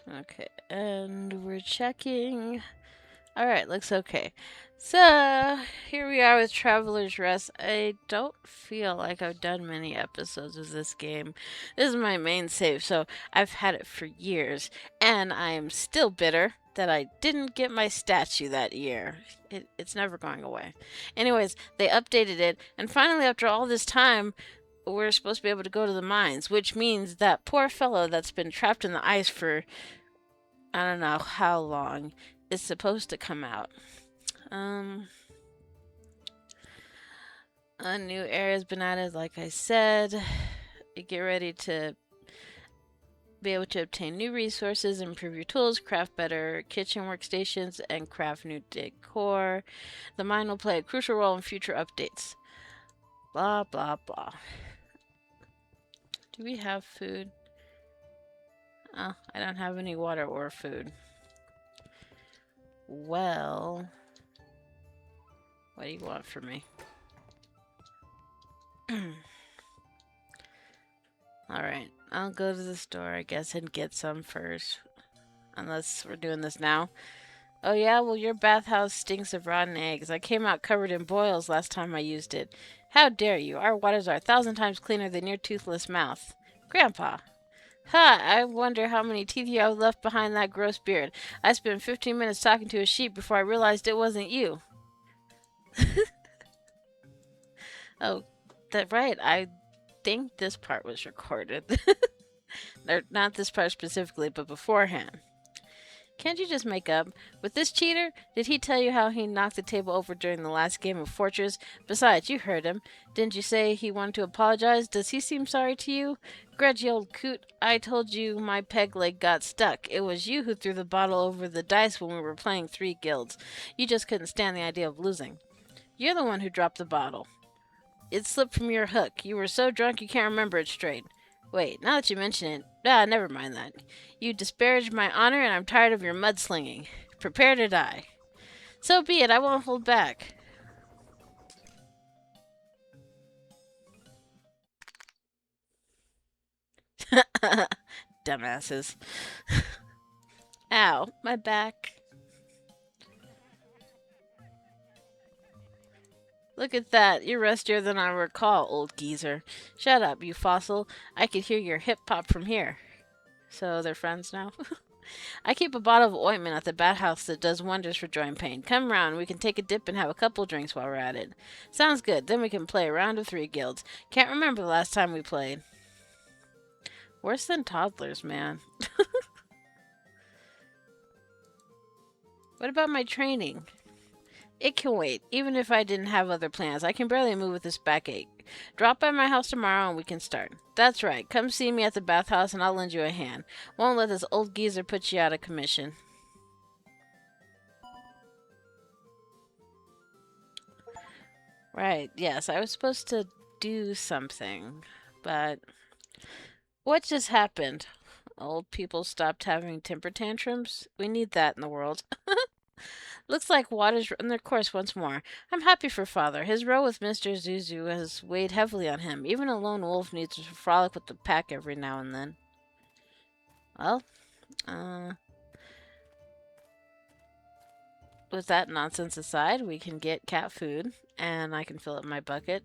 Okay, and we're checking. Alright, looks okay. So, here we are with Traveler's Rest. I don't feel like I've done many episodes of this game. This is my main save, so I've had it for years. And I'm still bitter that I didn't get my statue that year. It's never going away. Anyways, they updated it, and finally, after all this time, we're supposed to be able to go to the mines, which means that poor fellow that's been trapped in the ice for I don't know how long is supposed to come out. Um, a new area has been added, like I said. You get ready to be able to obtain new resources, improve your tools, craft better kitchen workstations, and craft new decor. The mine will play a crucial role in future updates. Blah, blah, blah. Do we have food? Oh, I don't have any water or food. Well, what do you want from me? Alright, I'll go to the store, I guess, and get some first. Unless we're doing this now. Oh yeah, well your bathhouse stinks of rotten eggs. I came out covered in boils last time I used it. How dare you? Our waters are 1,000 times cleaner than your toothless mouth. Grandpa. Ha! I wonder how many teeth you have left behind that gross beard. I spent 15 minutes talking to a sheep before I realized it wasn't you. Oh, that's right. I think this part was recorded. Or not this part specifically, but beforehand. Can't you just make up? With this cheater, did he tell you how he knocked the table over during the last game of Fortress? Besides, you heard him. Didn't you say he wanted to apologize? Does he seem sorry to you? Grudgy old coot, I told you my peg leg got stuck. It was you who threw the bottle over the dice when we were playing 3 guilds. You just couldn't stand the idea of losing. You're the one who dropped the bottle. It slipped from your hook. You were so drunk you can't remember it straight. Wait, now that you mention it, never mind that. You disparaged my honor, and I'm tired of your mudslinging. Prepare to die. So be it, I won't hold back. Dumbasses. Ow, my back. Look at that. You're rustier than I recall, old geezer. Shut up, you fossil. I could hear your hip pop from here. So they're friends now? I keep a bottle of ointment at the bathhouse that does wonders for joint pain. Come round, we can take a dip and have a couple drinks while we're at it. Sounds good. Then we can play a round of 3 guilds. Can't remember the last time we played. Worse than toddlers, man. What about my training? It can wait, even if I didn't have other plans. I can barely move with this backache. Drop by my house tomorrow and we can start. That's right. Come see me at the bathhouse and I'll lend you a hand. Won't let this old geezer put you out of commission. Right, yes, I was supposed to do something, but what just happened? Old people stopped having temper tantrums? We need that in the world. Looks like water's run their course once more. I'm happy for father. His row with Mr. Zuzu has weighed heavily on him. Even a lone wolf needs to frolic with the pack every now and then. Well, uh, with that nonsense aside, we can get cat food, and I can fill up my bucket,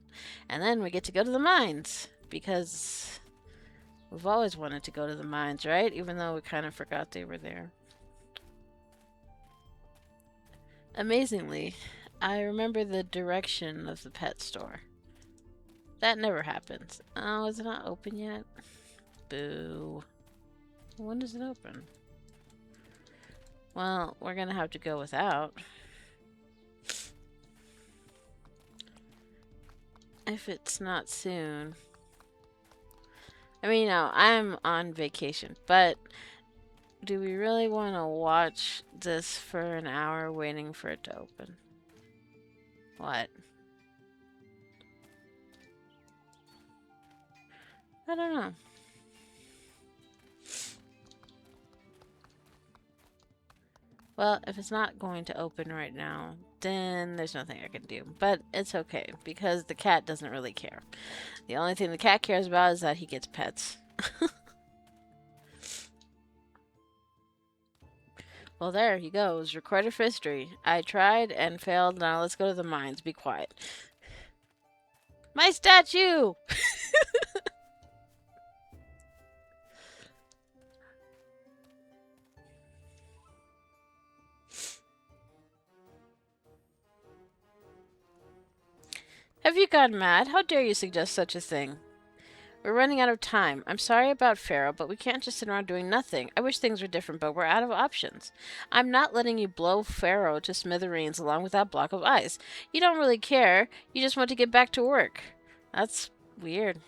and then we get to go to the mines, because we've always wanted to go to the mines, right? Even though we kind of forgot they were there. Amazingly, I remember the direction of the pet store. That never happens. Oh, is it not open yet? Boo. When does it open? Well, we're gonna have to go without. If it's not soon. I mean, no, I'm on vacation, but do we really want to watch this for an hour waiting for it to open? What? I don't know. Well, if it's not going to open right now, then there's nothing I can do. But it's okay, because the cat doesn't really care. The only thing the cat cares about is that he gets pets. Well, there he goes. Recorded for history. I tried and failed. Now let's go to the mines. Be quiet. My statue! Have you gone mad? How dare you suggest such a thing? We're running out of time. I'm sorry about Pharaoh, but we can't just sit around doing nothing. I wish things were different, but we're out of options. I'm not letting you blow Pharaoh to smithereens along with that block of ice. You don't really care. You just want to get back to work. That's weird.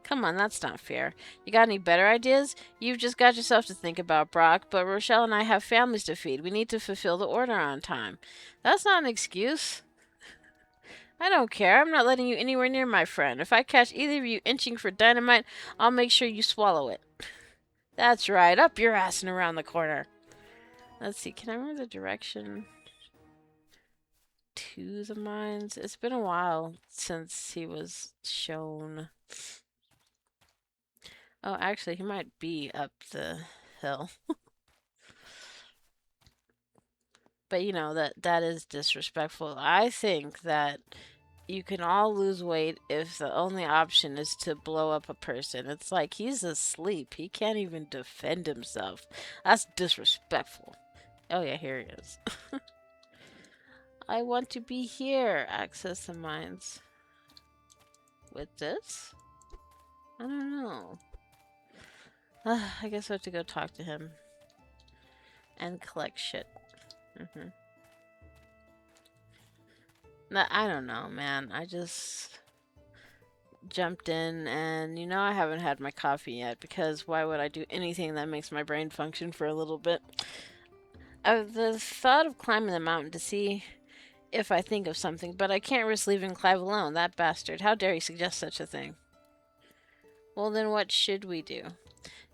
Come on, that's not fair. You got any better ideas? You've just got yourself to think about, Brock, but Rochelle and I have families to feed. We need to fulfill the order on time. That's not an excuse. I don't care. I'm not letting you anywhere near my friend. If I catch either of you inching for dynamite, I'll make sure you swallow it. That's right. Up your ass and around the corner. Let's see. Can I remember the direction to the mines? It's been a while since he was shown. Oh, actually, he might be up the hill. But you know, that is disrespectful. I think that you can all lose weight if the only option is to blow up a person. It's like he's asleep. He can't even defend himself. That's disrespectful. Oh yeah, here he is. I want to be here. Access the mines. With this? I don't know. I guess I have to go talk to him. And collect shit. I don't know, man. I just jumped in and you know I haven't had my coffee yet because why would I do anything that makes my brain function for a little bit? The thought of climbing the mountain to see if I think of something, but I can't risk leaving Clive alone. That bastard. How dare he suggest such a thing? Well, then what should we do?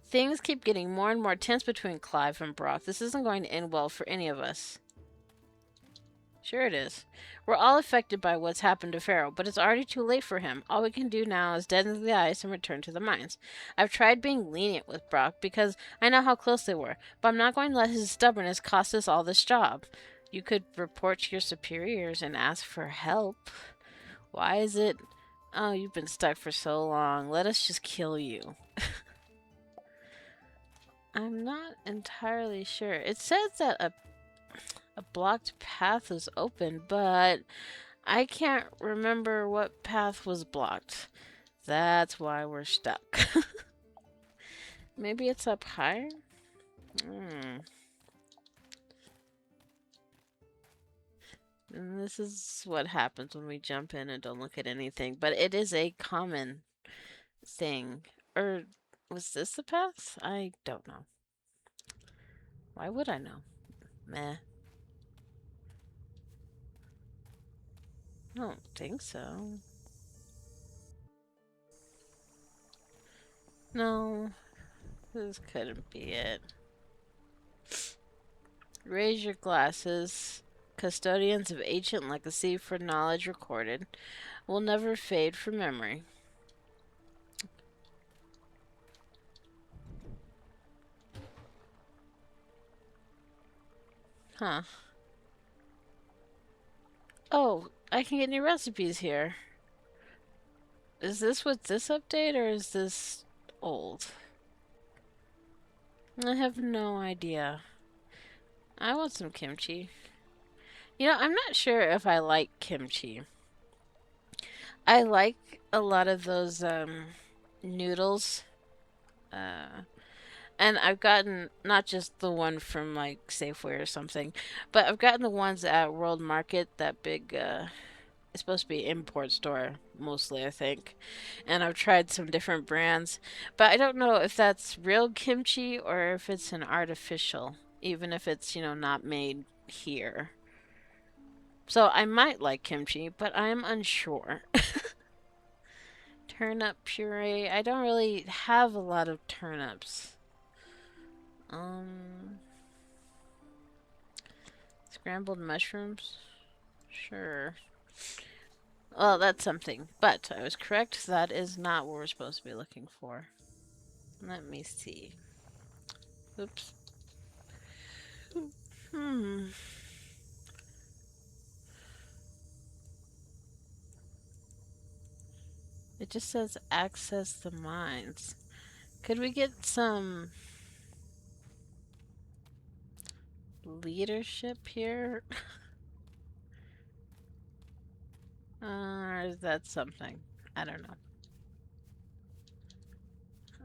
Things keep getting more and more tense between Clive and Brock. This isn't going to end well for any of us. Sure it is. We're all affected by what's happened to Pharaoh, but it's already too late for him. All we can do now is deaden the ice and return to the mines. I've tried being lenient with Brock because I know how close they were, but I'm not going to let his stubbornness cost us all this job. You could report to your superiors and ask for help. Why is it... Oh, you've been stuck for so long. Let us just kill you. I'm not entirely sure. It says that a blocked path was open, but I can't remember what path was blocked. That's why we're stuck. Maybe it's up higher? And this is what happens when we jump in and don't look at anything. But it is a common thing. Or was this the path? I don't know. Why would I know? Meh. I don't think so. No, this couldn't be it. Raise your glasses. Custodians of ancient legacy for knowledge recorded will never fade from memory. Huh. Oh, I can get new recipes here. Is this with this update or is this old? I have no idea. I want some kimchi. You know, I'm not sure if I like kimchi. I like a lot of those noodles. And I've gotten not just the one from like Safeway or something, but I've gotten the ones at World Market, that big it's supposed to be import store mostly, I think. And I've tried some different brands, but I don't know if that's real kimchi or if it's an artificial, even if it's, you know, not made here. So I might like kimchi, but I'm unsure. Turnip puree. I don't really have a lot of turnips. Scrambled mushrooms? Sure. Well, that's something. But I was correct. That is not what we're supposed to be looking for. Let me see. Oops. It just says access the mines. Could we get some leadership here? Or is that something? I don't know.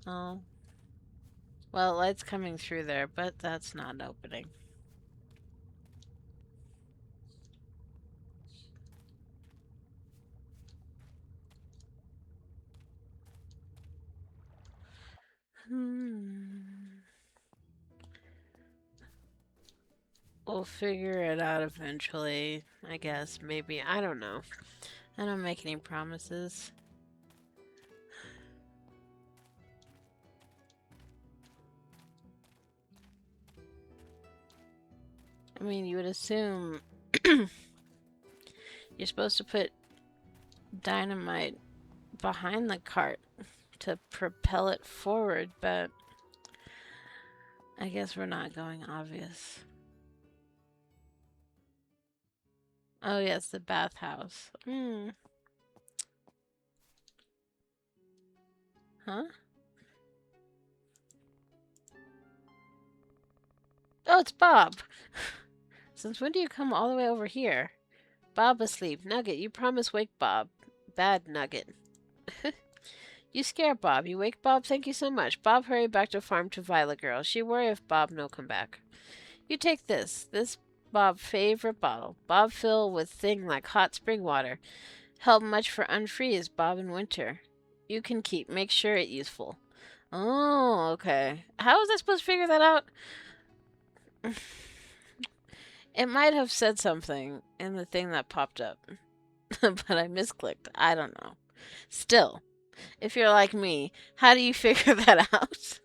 Oh. Well, light's coming through there, but that's not opening. We'll figure it out eventually, I guess. Maybe. I don't know. I don't make any promises. I mean, you would assume you're supposed to put dynamite behind the cart to propel it forward, but I guess we're not going obvious. Oh, yes, the bathhouse. Huh? Oh, it's Bob. Since when do you come all the way over here? Bob asleep. Nugget, you promised wake Bob. Bad Nugget. You scare Bob. You wake Bob? Thank you so much. Bob hurry back to farm to Violet Girl. She worry if Bob no come back. You take this. This Bob favorite bottle. Bob fill with thing like hot spring water. Help much for unfreeze Bob in winter. You can keep. Make sure it useful. Oh, okay. How was I supposed to figure that out? It might have said something in the thing that popped up. But I misclicked. I don't know. Still, if you're like me, how do you figure that out?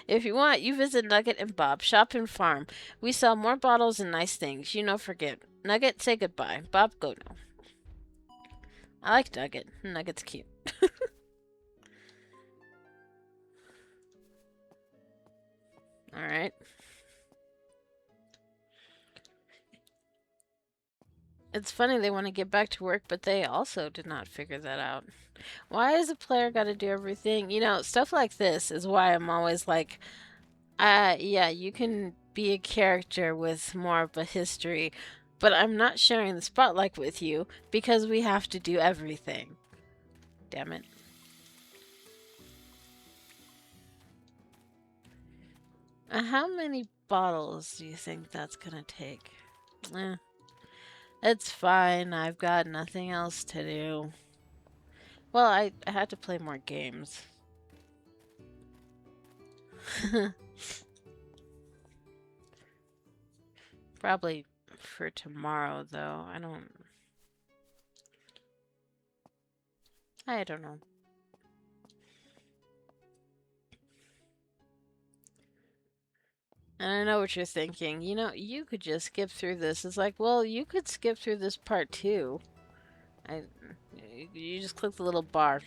If you want, you visit Nugget and Bob. Shop and farm. We sell more bottles and nice things. You know, forget. Nugget, say goodbye. Bob, go now. I like Nugget. Nugget's cute. Alright. It's funny they want to get back to work, but they also did not figure that out. Why has a player got to do everything? You know, stuff like this is why I'm always like, yeah, you can be a character with more of a history, but I'm not sharing the spotlight with you because we have to do everything. Damn it. How many bottles do you think that's gonna take? It's fine. I've got nothing else to do. Well, I had to play more games. Probably for tomorrow, though. I don't know. And I know what you're thinking. You know, you could just skip through this. It's like, well, you could skip through this part too. You just click the little bar.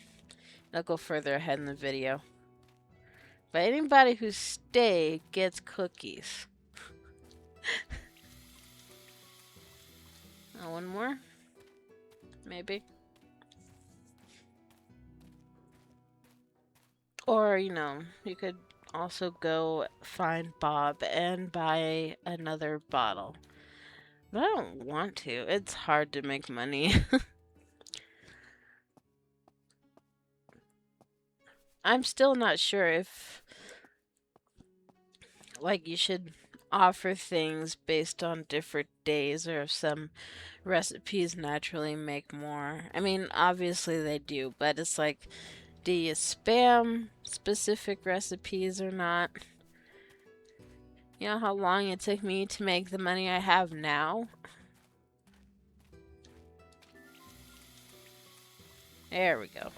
It'll go further ahead in the video. But anybody who stay gets cookies. Oh, one more? Maybe. Or, you know, you could also go find Bob and buy another bottle. But I don't want to. It's hard to make money. I'm still not sure if, like, you should offer things based on different days or if some recipes naturally make more. I mean, obviously they do, but it's like, do you spam specific recipes or not? You know how long it took me to make the money I have now? There we go.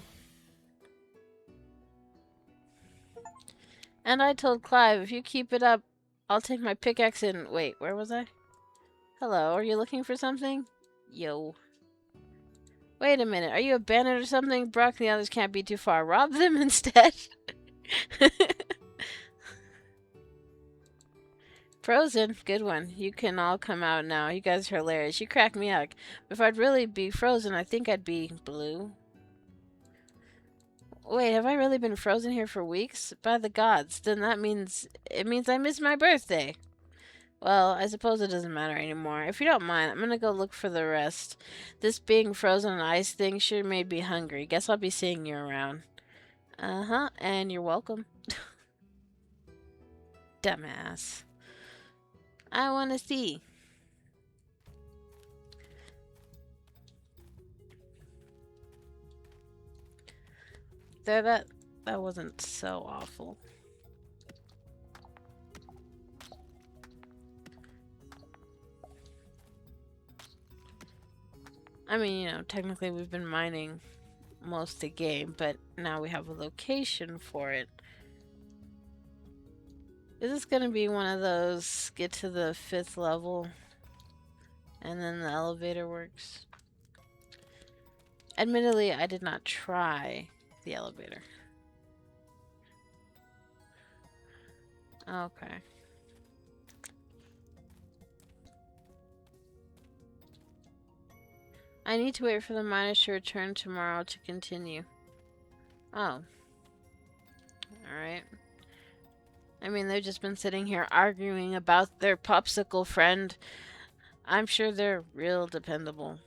And I told Clive, if you keep it up, I'll take my pickaxe and... Wait, where was I? Hello, are you looking for something? Yo. Wait a minute, are you a bandit or something? Brock and the others can't be too far. Rob them instead. Frozen, good one. You can all come out now. You guys are hilarious. You crack me up. If I'd really be frozen, I think I'd be blue. Wait, have I really been frozen here for weeks? By the gods, then that means it means I missed my birthday. Well, I suppose it doesn't matter anymore. If you don't mind, I'm gonna go look for the rest. This being frozen on ice thing sure made me hungry. Guess I'll be seeing you around. Uh-huh, and you're welcome. Dumbass. I wanna see. There, that wasn't so awful. I mean, you know, technically we've been mining most of the game, but now we have a location for it. Is this gonna be one of those get to the 5th level and then the elevator works? Admittedly, I did not try the elevator. Okay. I need to wait for the miners to return tomorrow to continue. Oh. Alright. I mean, they've just been sitting here arguing about their popsicle friend. I'm sure they're real dependable.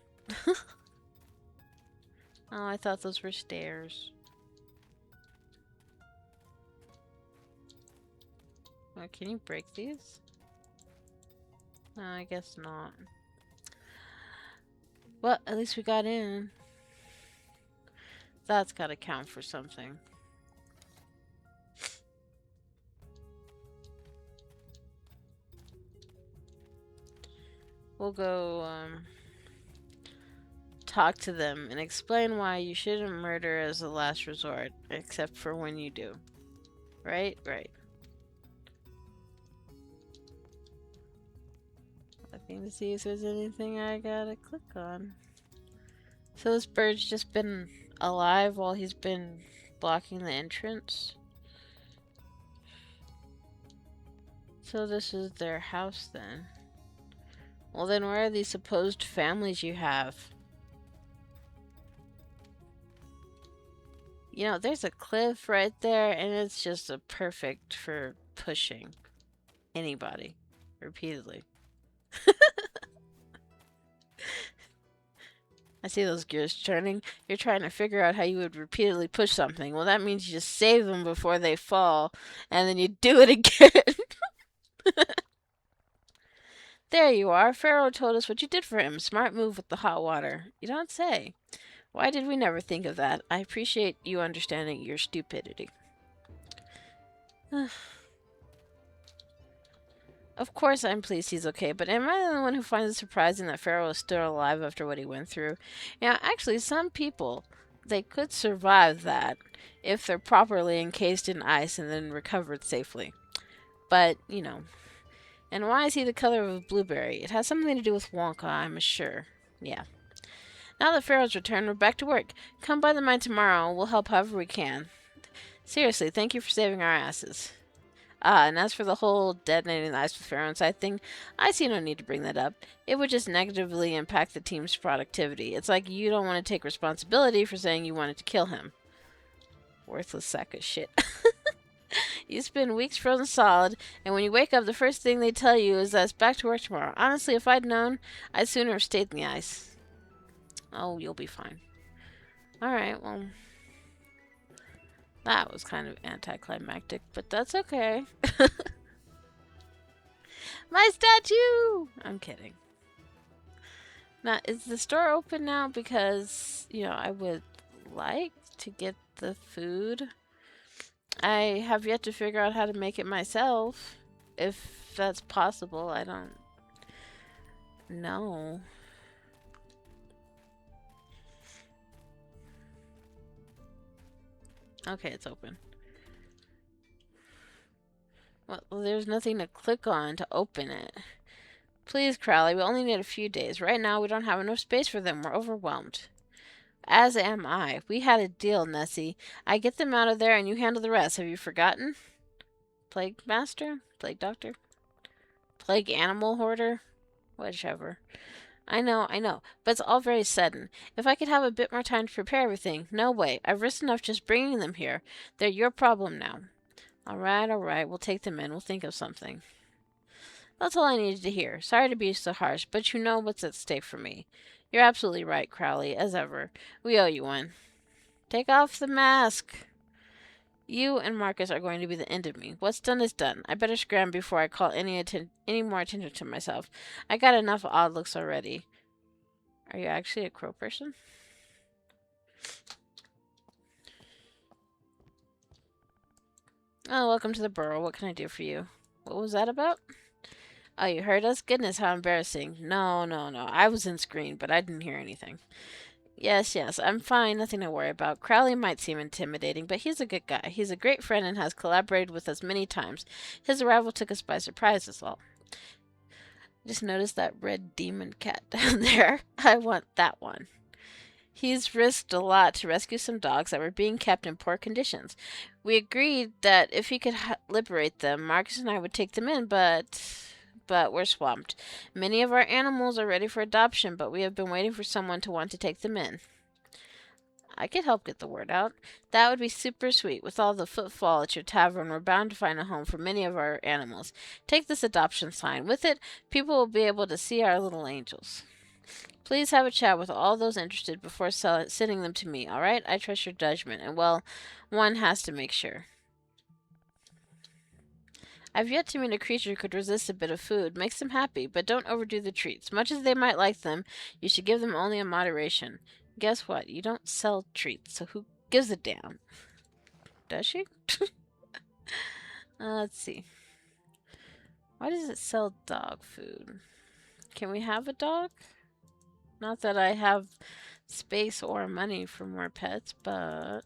Oh, I thought those were stairs. Oh, can you break these? No, I guess not. Well, at least we got in. That's gotta count for something. We'll go, talk to them and explain why you shouldn't murder as a last resort, except for when you do. Right? Right. Looking to see if there's anything I gotta click on. So this bird's just been alive while he's been blocking the entrance. So this is their house then. Well then where are these supposed families you have? You know, there's a cliff right there and it's just a perfect for pushing anybody repeatedly. I see those gears turning. You're trying to figure out how you would repeatedly push something. Well, that means you just save them before they fall, and then you do it again. There you are. Pharaoh told us what you did for him. Smart move with the hot water. You don't say. Why did we never think of that? I appreciate you understanding your stupidity. Of course I'm pleased he's okay, but am I the one who finds it surprising that Pharaoh is still alive after what he went through? Yeah, actually, some people, they could survive that if they're properly encased in ice and then recovered safely. But, you know. And why is he the color of a blueberry? It has something to do with Wonka, I'm sure. Yeah. Now that Pharaoh's returned, we're back to work. Come by the mine tomorrow, and we'll help however we can. Seriously, thank you for saving our asses. And as for the whole detonating the ice with Pharaoh inside thing, I see no need to bring that up. It would just negatively impact the team's productivity. It's like you don't want to take responsibility for saying you wanted to kill him. Worthless sack of shit. You spend weeks frozen solid, and when you wake up, the first thing they tell you is that it's back to work tomorrow. Honestly, if I'd known, I'd sooner have stayed in the ice. Oh, you'll be fine. Alright, well... that was kind of anticlimactic, but that's okay. My statue! I'm kidding. Now, is the store open now? Because, you know, I would like to get the food. I have yet to figure out how to make it myself. If that's possible, I don't know. Okay, it's open. Well, there's nothing to click on to open it. Please, Crowley, we only need a few days. Right now, we don't have enough space for them. We're overwhelmed. As am I. We had a deal, Nessie. I get them out of there and you handle the rest. Have you forgotten? Plague Master? Plague Doctor? Plague animal hoarder? Whichever. I know, but it's all very sudden. If I could have a bit more time to prepare everything. No way. I've risked enough just bringing them here. They're your problem now. All right. We'll take them in. We'll think of something. That's all I needed to hear. Sorry to be so harsh, but you know what's at stake for me. You're absolutely right, Crowley, as ever. We owe you one. Take off the mask. You and Marcus are going to be the end of me. What's done is done. I better scram before I call any more attention to myself. I got enough odd looks already. Are you actually a crow person? Oh, welcome to the burrow. What can I do for you? What was that about? Oh, you heard us? Goodness, how embarrassing. No. I was in screen, but I didn't hear anything. Yes, I'm fine. Nothing to worry about. Crowley might seem intimidating, but he's a good guy. He's a great friend and has collaborated with us many times. His arrival took us by surprise is all. Just noticed that red demon cat down there. I want that one. He's risked a lot to rescue some dogs that were being kept in poor conditions. We agreed that if he could liberate them, Marcus and I would take them in, but we're swamped. Many of our animals are ready for adoption, but we have been waiting for someone to want to take them in. I could help get the word out. That would be super sweet. With all the footfall at your tavern, we're bound to find a home for many of our animals. Take this adoption sign. With it, people will be able to see our little angels. Please have a chat with all those interested before sending them to me, all right? I trust your judgment, and, well, one has to make sure. I've yet to meet a creature who could resist a bit of food. Makes them happy, but don't overdo the treats. Much as they might like them, you should give them only in moderation. Guess what? You don't sell treats, so who gives a damn? Does she? Let's see. Why does it sell dog food? Can we have a dog? Not that I have space or money for more pets, but...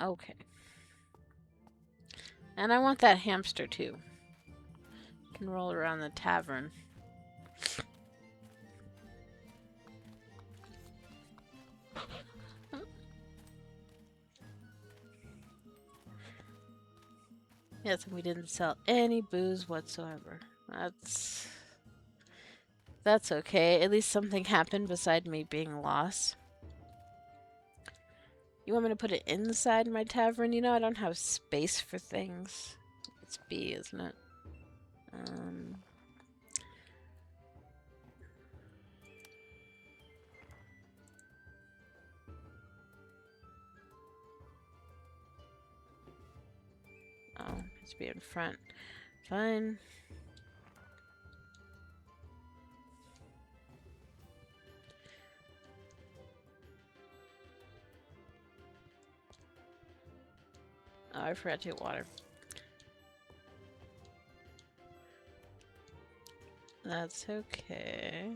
okay. And I want that hamster, too. Can roll around the tavern. Yes, and we didn't sell any booze whatsoever. That's okay. At least something happened beside me being lost. You want me to put it inside my tavern? You know, I don't have space for things. It's B, isn't it? Oh, it's be in front. Fine. Oh, I forgot to get water. That's okay.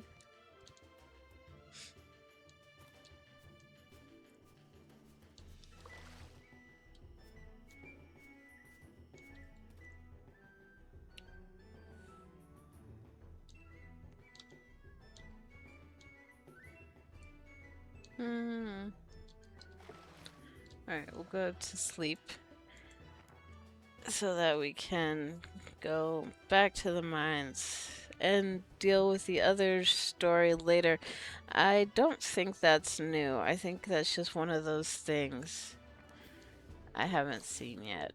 Alright, we'll go to sleep so that we can go back to the mines and deal with the other story later. I don't think that's new. I think that's just one of those things I haven't seen yet.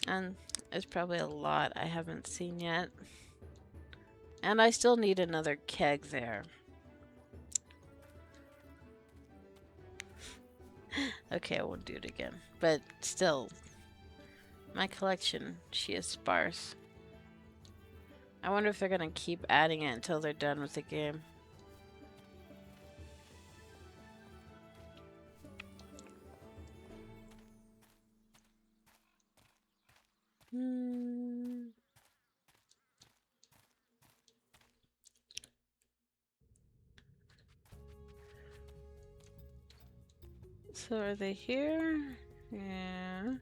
And there's probably a lot I haven't seen yet. And I still need another keg there. Okay, I won't do it again. But still, my collection, she is sparse. I wonder if they're gonna keep adding it until they're done with the game. So are they here? Yeah.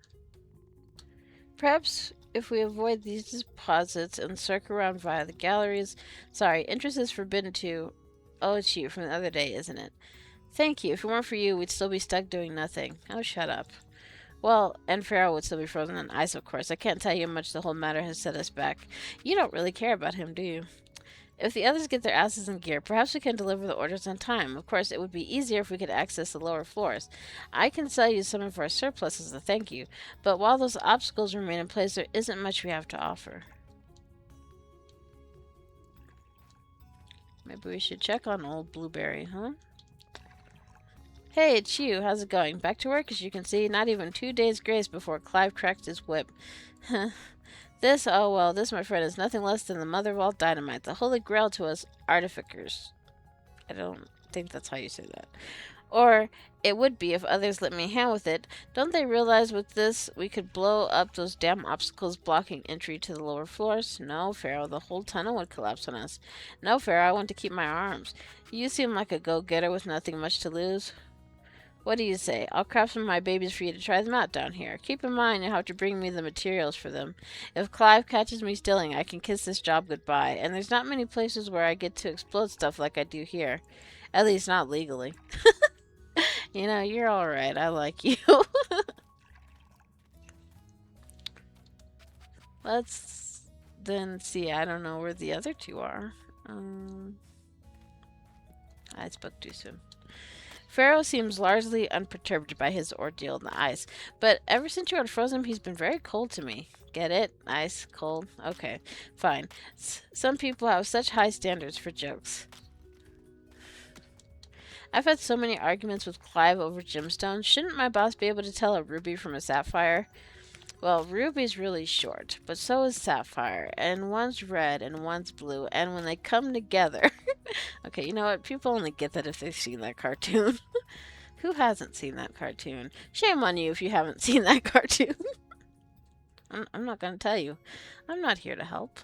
Perhaps if we avoid these deposits and circle around via the galleries... Sorry, interest is forbidden to... Oh, it's you from the other day, isn't it? Thank you. If it weren't for you, we'd still be stuck doing nothing. Oh, shut up. Well, and Pharaoh would still be frozen in ice, of course. I can't tell you how much the whole matter has set us back. You don't really care about him, do you? If the others get their asses in gear, perhaps we can deliver the orders on time. Of course, it would be easier if we could access the lower floors. I can sell you some of our surplus as a thank you, but while those obstacles remain in place, there isn't much we have to offer. Maybe we should check on old Blueberry, huh? Hey, it's you. How's it going? Back to work, as you can see. Not even 2 days grace before Clive cracked his whip. This, my friend, is nothing less than the mother of all dynamite, the holy grail to us artificers. I don't think that's how you say that. Or it would be if others let me a hand with it. Don't they realize with this we could blow up those damn obstacles blocking entry to the lower floors? No, Pharaoh, the whole tunnel would collapse on us. No, Pharaoh, I want to keep my arms. You seem like a go-getter with nothing much to lose. What do you say? I'll craft some of my babies for you to try them out down here. Keep in mind you'll have to bring me the materials for them. If Clive catches me stealing, I can kiss this job goodbye. And there's not many places where I get to explode stuff like I do here. At least not legally. You know, you're alright. I like you. Let's then see. I don't know where the other two are. I spoke too soon. Pharaoh seems largely unperturbed by his ordeal in the ice, but ever since you unfroze him, he's been very cold to me. Get it? Ice, cold. Okay, fine. Some people have such high standards for jokes. I've had so many arguments with Clive over gemstones. Shouldn't my boss be able to tell a ruby from a sapphire? Well, ruby's really short, but so is sapphire, and one's red and one's blue, and when they come together... Okay, you know what? People only get that if they've seen that cartoon. Who hasn't seen that cartoon? Shame on you if you haven't seen that cartoon. I'm not going to tell you. I'm not here to help.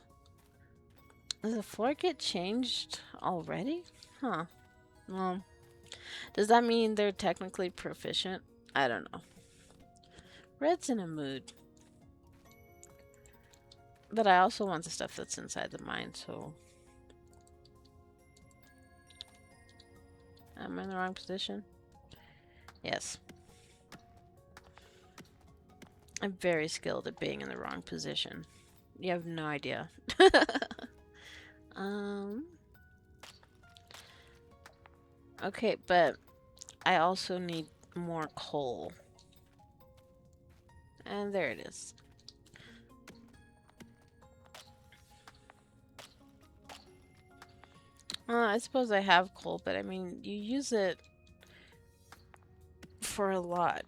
Does the floor get changed already? Huh. Well, does that mean they're technically proficient? I don't know. Red's in a mood. But I also want the stuff that's inside the mine, so... Am I in the wrong position? Yes. I'm very skilled at being in the wrong position. You have no idea. Okay, but I also need more coal. And there it is. I suppose I have coal, but I mean, you use it for a lot.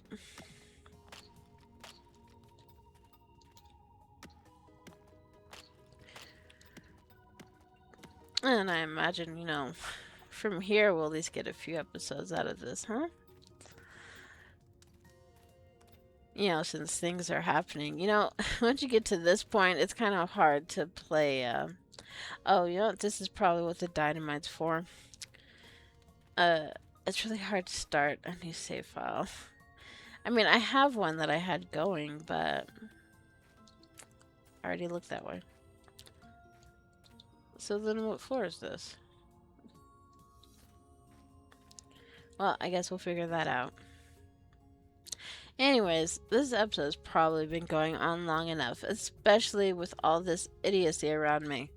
And I imagine, you know, from here we'll at least get a few episodes out of this, huh? You know, since things are happening. You know, once you get to this point, it's kind of hard to play, Oh, you know what? This is probably what the dynamite's for. It's really hard to start a new save file. I mean, I have one that I had going, but I already looked that way. So then what floor is this? Well, I guess we'll figure that out. Anyways, this episode's probably been going on long enough, especially with all this idiocy around me.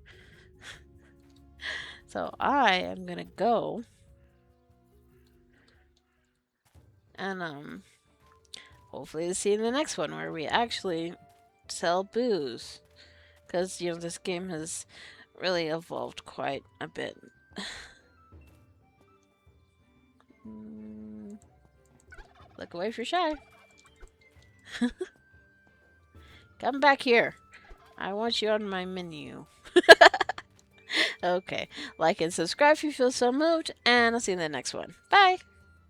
So I am gonna go and hopefully see you in the next one where we actually sell booze, because you know this game has really evolved quite a bit. Look away if you're shy. Come back here. I want you on my menu. Okay, like and subscribe if you feel so moved, and I'll see you in the next one. Bye!